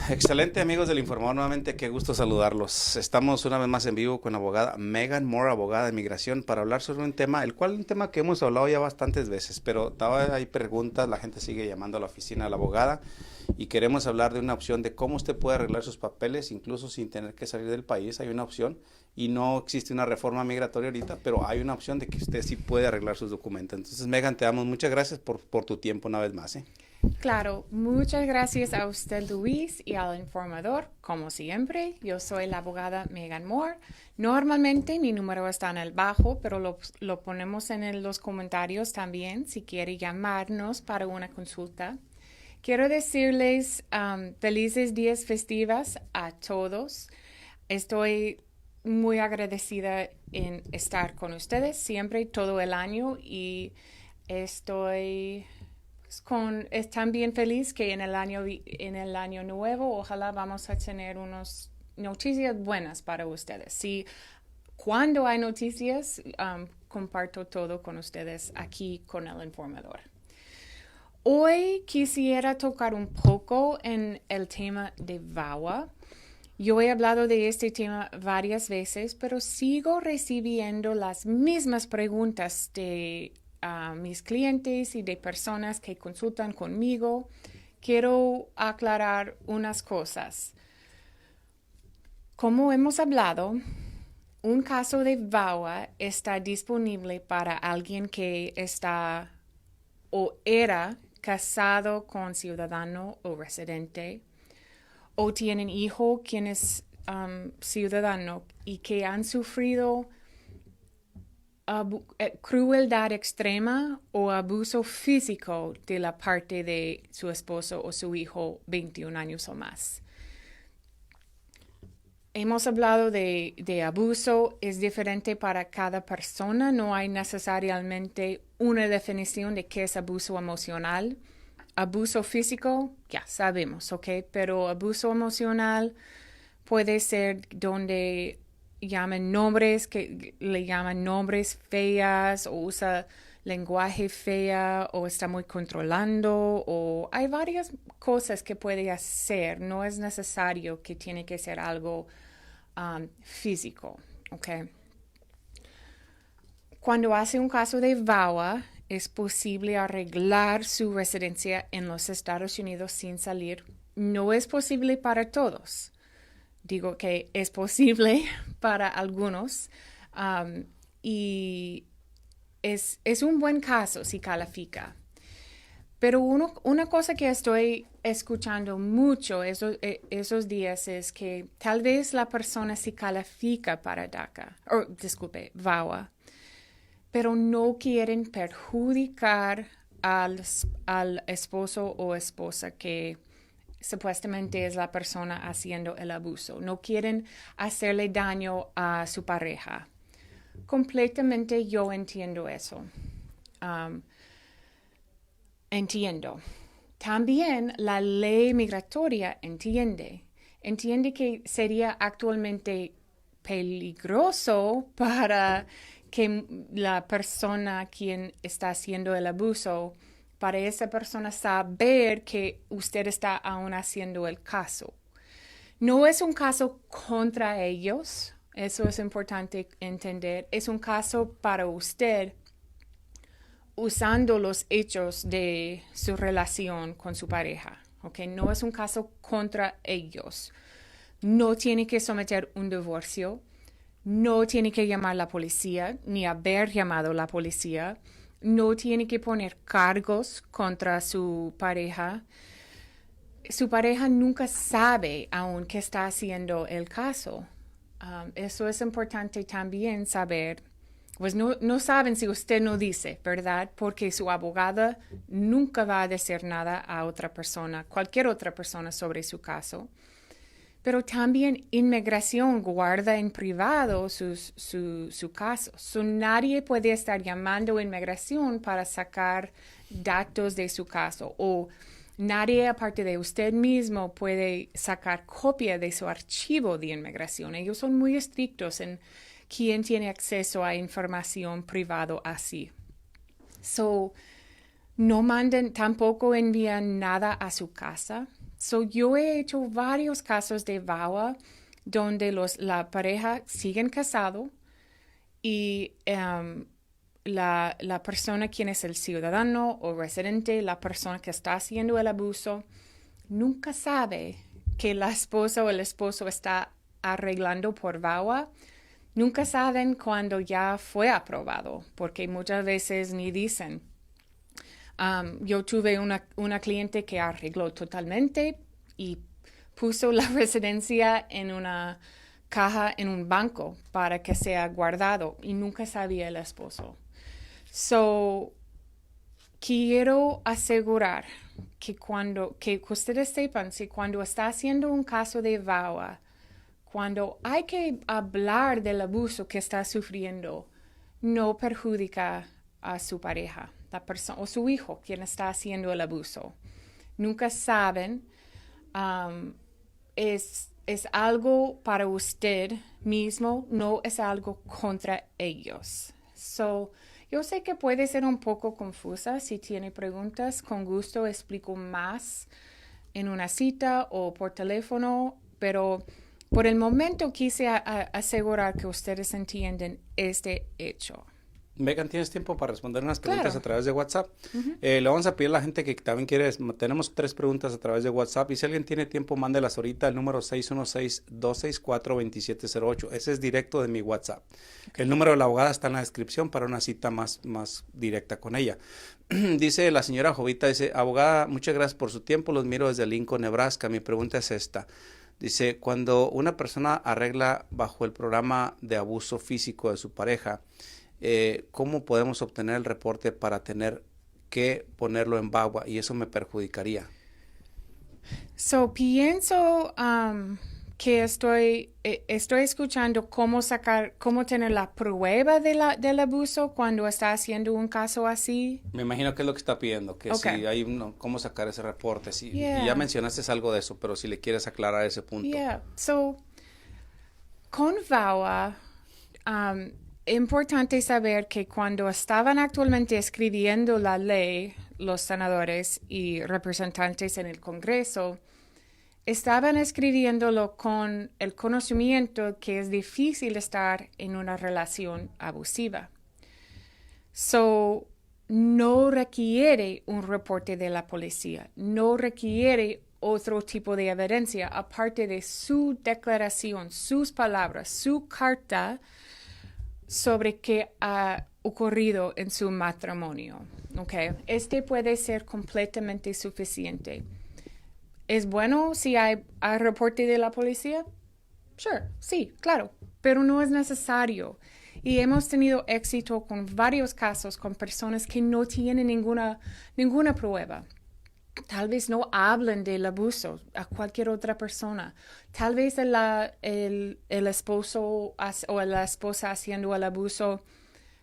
Excelente, amigos del Informador, nuevamente qué gusto saludarlos. Estamos una vez más en vivo con la abogada Meghan Moore, abogada de Inmigración, para hablar sobre un tema, un tema que hemos hablado ya bastantes veces, pero todavía hay preguntas, la gente sigue llamando a la oficina de la abogada y queremos hablar de una opción de cómo usted puede arreglar sus papeles, incluso sin tener que salir del país. Hay una opción y no existe una reforma migratoria ahorita, pero hay una opción de que usted sí puede arreglar sus documentos. Entonces, Meghan, te damos muchas gracias por tu tiempo una vez más, ¿eh? Claro, muchas gracias a usted, Luis, y al informador. Como siempre, yo soy la abogada Meghan Moore. Normalmente mi número está en el bajo, pero lo ponemos en los comentarios también si quiere llamarnos para una consulta. Quiero decirles felices días festivas a todos. Estoy muy agradecida en estar con ustedes siempre, todo el año, y estoy es también feliz que en el año nuevo ojalá vamos a tener unas noticias buenas para ustedes. Si cuando hay noticias, comparto todo con ustedes aquí con el informador. Hoy quisiera tocar un poco en el tema de VAWA. Yo he hablado de este tema varias veces, pero sigo recibiendo las mismas preguntas de mis clientes y de personas que consultan conmigo. Quiero aclarar unas cosas. Como hemos hablado, un caso de VAWA está disponible para alguien que está o era casado con ciudadano o residente, o tienen hijo quien es ciudadano y que han sufrido crueldad extrema o abuso físico de la parte de su esposo o su hijo 21 años o más. Hemos hablado de abuso, es diferente para cada persona, no hay necesariamente una definición de qué es abuso emocional. Abuso físico, ya sabemos, ¿ok? Pero abuso emocional puede ser donde llaman nombres, que le llaman nombres feas, o usa lenguaje fea, o está muy controlando, o hay varias cosas que puede hacer. No es necesario que tiene que ser algo físico, ¿ok? Cuando hace un caso de VAWA, es posible arreglar su residencia en los Estados Unidos sin salir. No es posible para todos. Digo que es posible para algunos y es un buen caso si califica. Pero una cosa que estoy escuchando mucho esos días es que tal vez la persona sí califica para DACA, o disculpe, VAWA, pero no quieren perjudicar al esposo o esposa que supuestamente es la persona haciendo el abuso. No quieren hacerle daño a su pareja. Completamente yo entiendo eso. Entiendo. También la ley migratoria entiende que sería actualmente peligroso para que la persona quien está haciendo el abuso, para esa persona saber que usted está aún haciendo el caso. No es un caso contra ellos, eso es importante entender, es un caso para usted usando los hechos de su relación con su pareja. ¿Okay? No es un caso contra ellos. No tiene que someter un divorcio, no tiene que llamar a la policía, ni haber llamado a la policía, no tiene que poner cargos contra su pareja. Su pareja nunca sabe aún que está haciendo el caso. Eso es importante también saber. Pues no saben si usted no dice, ¿verdad? Porque su abogada nunca va a decir nada a otra persona, cualquier otra persona sobre su caso. Pero también Inmigración guarda en privado su caso. Nadie puede estar llamando a Inmigración para sacar datos de su caso. O nadie, aparte de usted mismo, puede sacar copia de su archivo de Inmigración. Ellos son muy estrictos en quién tiene acceso a información privada así. No manden, tampoco envían nada a su casa. So, yo he hecho varios casos de VAWA donde la pareja siguen casado y la persona quien es el ciudadano o residente, la persona que está haciendo el abuso, nunca sabe que la esposa o el esposo está arreglando por VAWA. Nunca saben cuando ya fue aprobado, porque muchas veces ni dicen. Yo tuve una cliente que arregló totalmente y puso la residencia en una caja en un banco para que sea guardado y nunca sabía el esposo. So, quiero asegurar que ustedes sepan si cuando está haciendo un caso de VAWA, cuando hay que hablar del abuso que está sufriendo, no perjudica a su pareja, la persona o su hijo quien está haciendo el abuso. Nunca saben, es algo para usted mismo, no es algo contra ellos. So, yo sé que puede ser un poco confusa. Si tiene preguntas, con gusto explico más en una cita o por teléfono, pero por el momento quise asegurar que ustedes entienden este hecho. Megan, ¿tienes tiempo para responder unas preguntas Claro. a través de WhatsApp? Le vamos a pedir a la gente que también quiere, tenemos 3 preguntas a través de WhatsApp y si alguien tiene tiempo, mándelas ahorita al número 616-264-2708. Ese es directo de mi WhatsApp. Okay. El número de la abogada está en la descripción para una cita más directa con ella. Dice la señora Jovita, dice, abogada, muchas gracias por su tiempo, los miro desde Lincoln, Nebraska. Mi pregunta es esta. Dice, cuando una persona arregla bajo el programa de abuso físico de su pareja, ¿cómo podemos obtener el reporte para tener que ponerlo en VAWA? Y eso me perjudicaría. So, pienso que estoy escuchando cómo tener la prueba del abuso cuando está haciendo un caso así. Me imagino que es lo que está pidiendo, que Okay. si hay cómo sacar ese reporte. Si, Yeah. y ya mencionaste algo de eso, pero si le quieres aclarar ese punto. Yeah. So, con VAWA, importante saber que cuando estaban actualmente escribiendo la ley, los senadores y representantes en el Congreso, estaban escribiéndolo con el conocimiento que es difícil estar en una relación abusiva. So, no requiere un reporte de la policía, no requiere otro tipo de evidencia aparte de su declaración, sus palabras, su carta sobre qué ha ocurrido en su matrimonio. Okay. Este puede ser completamente suficiente. ¿Es bueno si hay reporte de la policía? Sure, sí, claro, pero no es necesario. Y hemos tenido éxito con varios casos con personas que no tienen ninguna prueba. Tal vez no hablen del abuso a cualquier otra persona. Tal vez el esposo o la esposa haciendo el abuso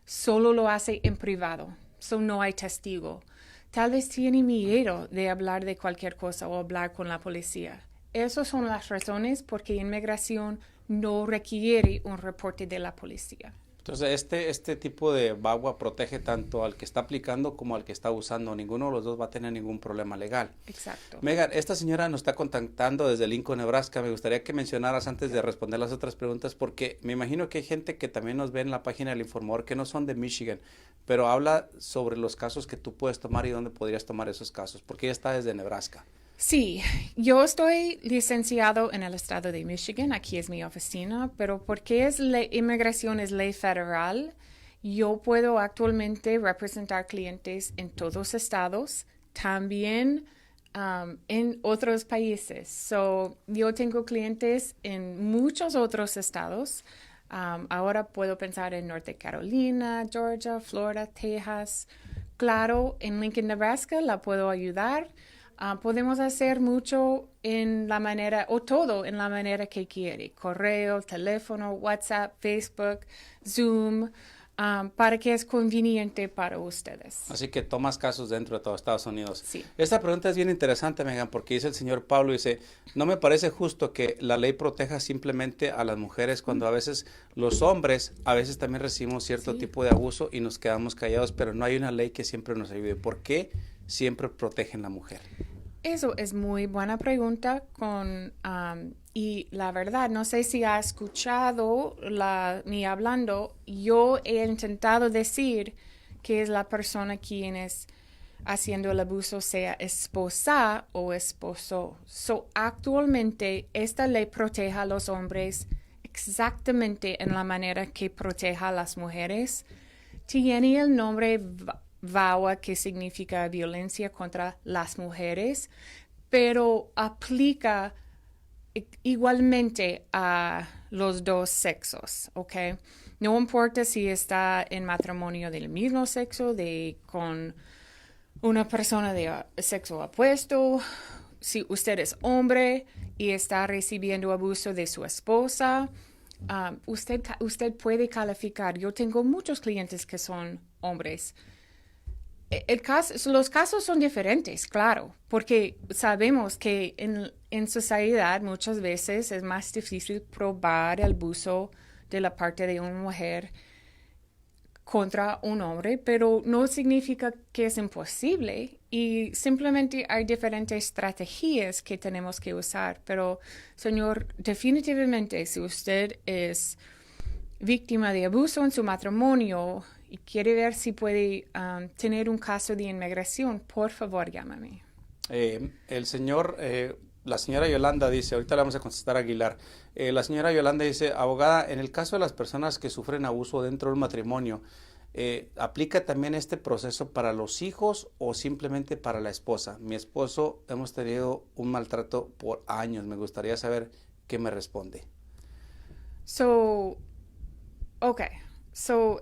solo lo hace en privado. So no hay testigo. Tal vez tiene miedo de hablar de cualquier cosa o hablar con la policía. Esas son las razones por qué Inmigración no requiere un reporte de la policía. Entonces, este tipo de VAWA protege tanto al que está aplicando como al que está usando. Ninguno de los dos va a tener ningún problema legal. Exacto. Megan, esta señora nos está contactando desde Lincoln, Nebraska. Me gustaría que mencionaras antes de responder las otras preguntas, porque me imagino que hay gente que también nos ve en la página del Informador que no son de Michigan, pero habla sobre los casos que tú puedes tomar y dónde podrías tomar esos casos, porque ella está desde Nebraska. Sí, yo estoy licenciado en el estado de Michigan, aquí es mi oficina, pero porque inmigración es ley federal, yo puedo actualmente representar clientes en todos los estados, también en otros países. So, yo tengo clientes en muchos otros estados. Ahora puedo pensar en Norte Carolina, Georgia, Florida, Texas. Claro, en Lincoln, Nebraska la puedo ayudar. Podemos hacer mucho en la manera, o todo en la manera que quiere. Correo, teléfono, WhatsApp, Facebook, Zoom, para que es conveniente para ustedes. Así que tomas casos dentro de todo Estados Unidos. Sí. Esta pregunta es bien interesante, Megan, porque dice el señor Pablo, dice, no me parece justo que la ley proteja simplemente a las mujeres cuando a veces los hombres, a veces también recibimos cierto tipo de abuso y nos quedamos callados, pero no hay una ley que siempre nos ayude. ¿Por qué siempre protegen a la mujer? Eso es muy buena pregunta y la verdad, no sé si ha escuchado mi hablando, yo he intentado decir que es la persona quien es haciendo el abuso, sea esposa o esposo. Actualmente, esta ley protege a los hombres exactamente en la manera que protege a las mujeres. Tiene el nombre VAWA, que significa violencia contra las mujeres, pero aplica igualmente a los dos sexos, ¿ok? No importa si está en matrimonio del mismo sexo, con una persona de sexo opuesto, si usted es hombre y está recibiendo abuso de su esposa, usted puede calificar. Yo tengo muchos clientes que son hombres. Los casos son diferentes, claro, porque sabemos que en sociedad muchas veces es más difícil probar el abuso de la parte de una mujer contra un hombre, pero no significa que es imposible y simplemente hay diferentes estrategias que tenemos que usar. Pero, señor, definitivamente, si usted es víctima de abuso en su matrimonio y quiere ver si puede tener un caso de inmigración, por favor, llámame. La señora Yolanda dice, ahorita le vamos a contestar a Aguilar. La señora Yolanda dice, abogada, en el caso de las personas que sufren abuso dentro del matrimonio, ¿aplica también este proceso para los hijos o simplemente para la esposa? Mi esposo, hemos tenido un maltrato por años. Me gustaría saber qué me responde.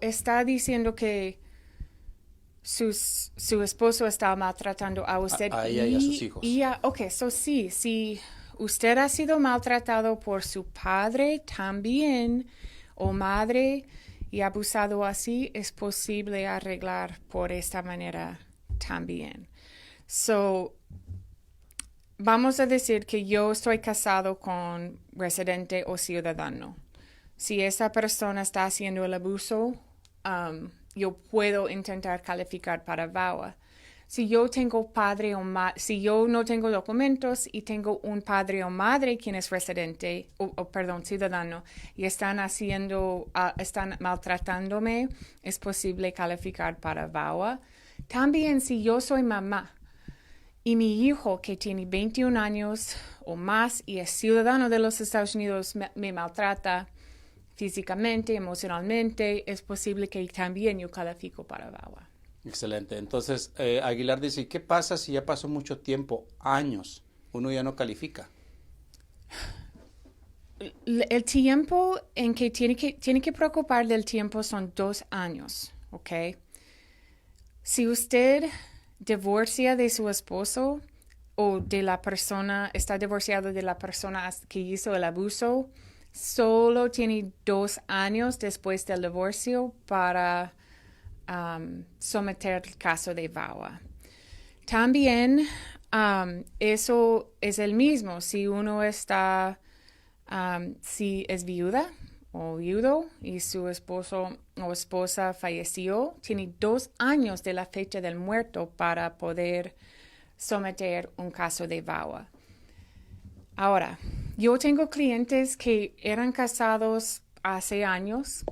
Está diciendo que su esposo está maltratando a usted a ella y a sus hijos. Sí, si usted ha sido maltratado por su padre también o madre y abusado así, es posible arreglar por esta manera también. Vamos a decir que yo estoy casado con residente o ciudadano. Si esa persona está haciendo el abuso, yo puedo intentar calificar para VAWA. Si yo no tengo documentos y tengo un padre o madre quien es residente, ciudadano, y están maltratándome, es posible calificar para VAWA. También si yo soy mamá y mi hijo que tiene 21 años o más y es ciudadano de los Estados Unidos me maltrata físicamente, emocionalmente, es posible que también yo califico para VAWA. Excelente. Entonces, Aguilar dice, ¿qué pasa si ya pasó mucho tiempo, años, uno ya no califica? El tiempo en que tiene que preocupar del tiempo son 2 años, ¿ok? Si usted divorcia de su esposo o de la persona, está divorciado de la persona que hizo el abuso, solo tiene 2 años después del divorcio para someter el caso de VAWA. También eso es el mismo si uno está, si es viuda o viudo y su esposo o esposa falleció, tiene 2 años de la fecha del muerto para poder someter un caso de VAWA. Ahora, yo tengo clientes que eran casados hace años,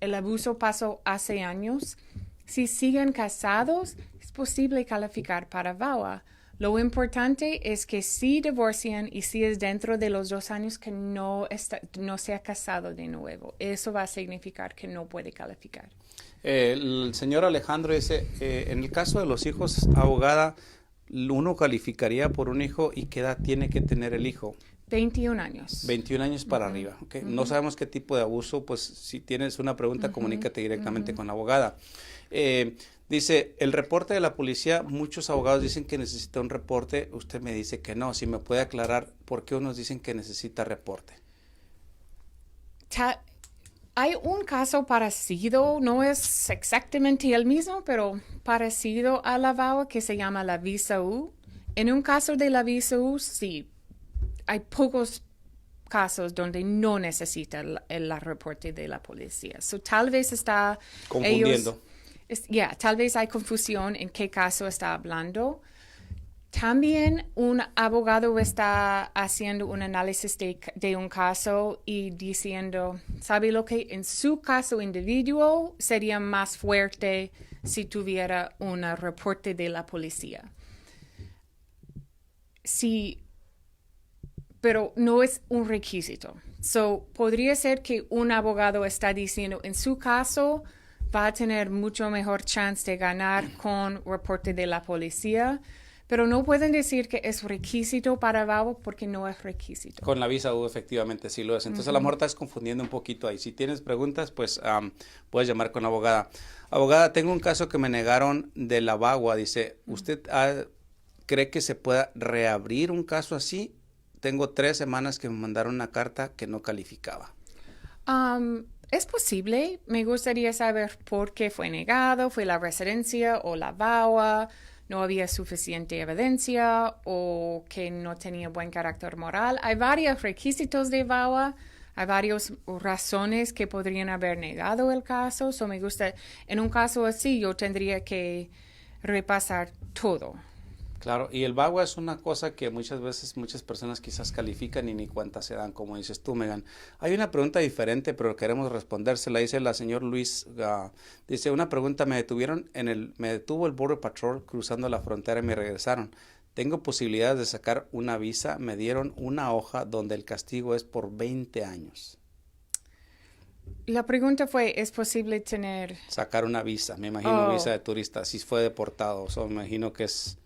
el abuso pasó hace años. Si siguen casados, es posible calificar para VAWA. Lo importante es que si divorcian y si es dentro de los 2 años que no se ha casado de nuevo. Eso va a significar que no puede calificar. El señor Alejandro dice, en el caso de los hijos, abogada, ¿uno calificaría por un hijo y qué edad tiene que tener el hijo? 21 años. 21 años para arriba. Okay. No sabemos qué tipo de abuso, pues si tienes una pregunta, comunícate directamente con la abogada. Dice, el reporte de la policía, muchos abogados dicen que necesita un reporte, usted me dice que no. Si me puede aclarar por qué unos dicen que necesita reporte. Hay un caso parecido, no es exactamente el mismo, pero parecido a la VAWA que se llama la visa U. En un caso de la visa U, sí, hay pocos casos donde no necesita el reporte de la policía. Tal vez está confundiendo. Tal vez hay confusión en qué caso está hablando. También un abogado está haciendo un análisis de un caso y diciendo, ¿sabe lo que en su caso individual sería más fuerte si tuviera un reporte de la policía? Sí, pero no es un requisito. So, podría ser que un abogado está diciendo, en su caso va a tener mucho mejor chance de ganar con reporte de la policía, pero no pueden decir que es requisito para VAWA porque no es requisito. Con la visa U efectivamente sí lo es. Entonces a lo mejor estás confundiendo un poquito ahí. Si tienes preguntas, pues puedes llamar con la abogada. Abogada, tengo un caso que me negaron de la VAWA. Dice, ¿usted cree que se pueda reabrir un caso así? Tengo 3 semanas que me mandaron una carta que no calificaba. Es posible. Me gustaría saber por qué fue negado. ¿Fue la residencia o la VAWA? ¿No había suficiente evidencia o que no tenía buen carácter moral? Hay varios requisitos de VAWA. Hay varias razones que podrían haber negado el caso. So me gusta, en un caso así, yo tendría que repasar todo. Claro, y el VAWA es una cosa que muchas veces muchas personas quizás califican y ni cuenta se dan, como dices tú, Meghan. Hay una pregunta diferente, pero queremos respondérsela. Dice la señor Luis, dice, una pregunta, me detuvo el Border Patrol cruzando la frontera y me regresaron. Tengo posibilidades de sacar una visa, me dieron una hoja donde el castigo es por 20 años. La pregunta fue, ¿es posible sacar una visa? Me imagino visa de turista, si fue deportado, me imagino que es...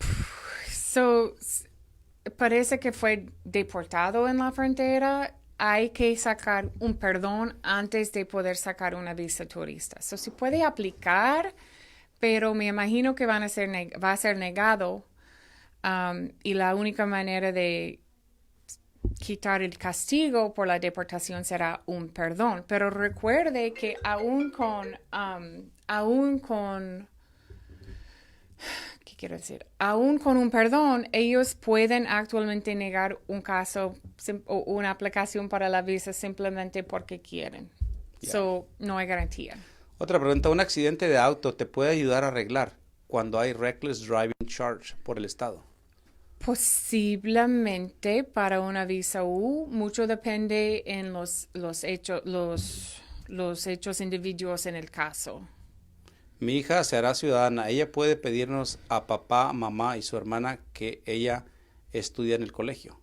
Parece que fue deportado en la frontera. Hay que sacar un perdón antes de poder sacar una visa turista. Se puede aplicar, pero me imagino que va a ser negado. Y la única manera de quitar el castigo por la deportación será un perdón. Pero recuerde que aún con un perdón, ellos pueden actualmente negar un caso o una aplicación para la visa simplemente porque quieren. No hay garantía. Otra pregunta, ¿un accidente de auto te puede ayudar a arreglar cuando hay reckless driving charge por el estado? Posiblemente para una visa U, mucho depende en los hechos individuos en el caso. Mi hija se hará ciudadana. Ella puede pedirnos a papá, mamá y su hermana que ella estudie en el colegio.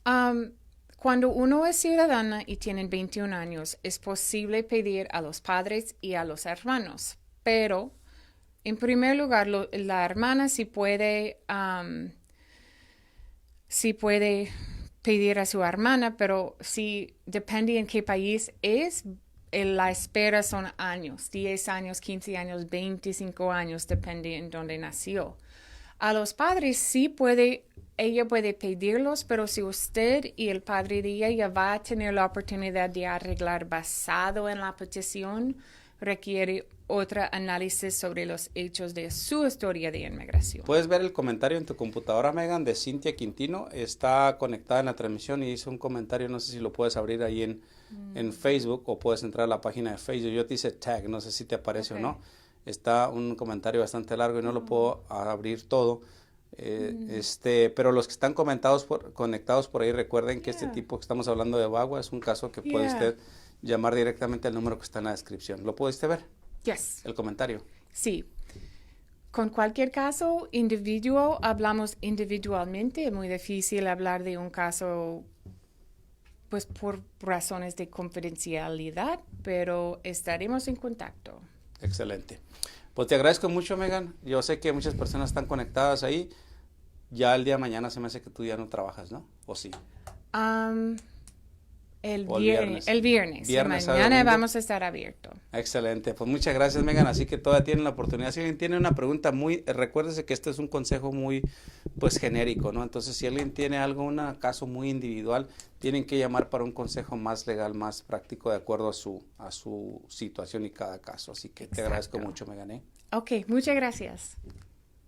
Cuando uno es ciudadana y tienen 21 años, es posible pedir a los padres y a los hermanos. Pero, en primer lugar, la hermana sí puede pedir a su hermana, pero si depende en qué país es, la espera son años, 10 años, 15 años, 25 años, depende en dónde nació. A los padres sí ella puede pedirlos, pero si usted y el padre de ella va a tener la oportunidad de arreglar basado en la petición, requiere otro análisis sobre los hechos de su historia de inmigración. Puedes ver el comentario en tu computadora, Meghan, de Cintia Quintino. Está conectada en la transmisión y hizo un comentario, no sé si lo puedes abrir ahí en Facebook o puedes entrar a la página de Facebook. Yo te hice tag, no sé si te aparece o no. Está un comentario bastante largo y no lo puedo abrir todo. Pero los que están conectados por ahí, recuerden que este tipo que estamos hablando de VAWA es un caso que puede usted llamar directamente al número que está en la descripción. ¿Lo pudiste ver? Yes. El comentario. Sí. Con cualquier caso individual, hablamos individualmente. Es muy difícil hablar de un caso pues por razones de confidencialidad, pero estaremos en contacto. Excelente. Pues te agradezco mucho, Meghan. Yo sé que muchas personas están conectadas ahí. Ya el día de mañana se me hace que tú ya no trabajas, ¿no? ¿O sí? El viernes. Mañana vamos a estar abiertos. Excelente. Pues muchas gracias, Meghan. Así que todavía tienen la oportunidad. Si alguien tiene una pregunta recuérdese que este es un consejo muy, pues, genérico, ¿no? Entonces, si alguien tiene un caso muy individual, tienen que llamar para un consejo más legal, más práctico, de acuerdo a su situación y cada caso. Así que te agradezco mucho, Meghan. Ok, muchas gracias.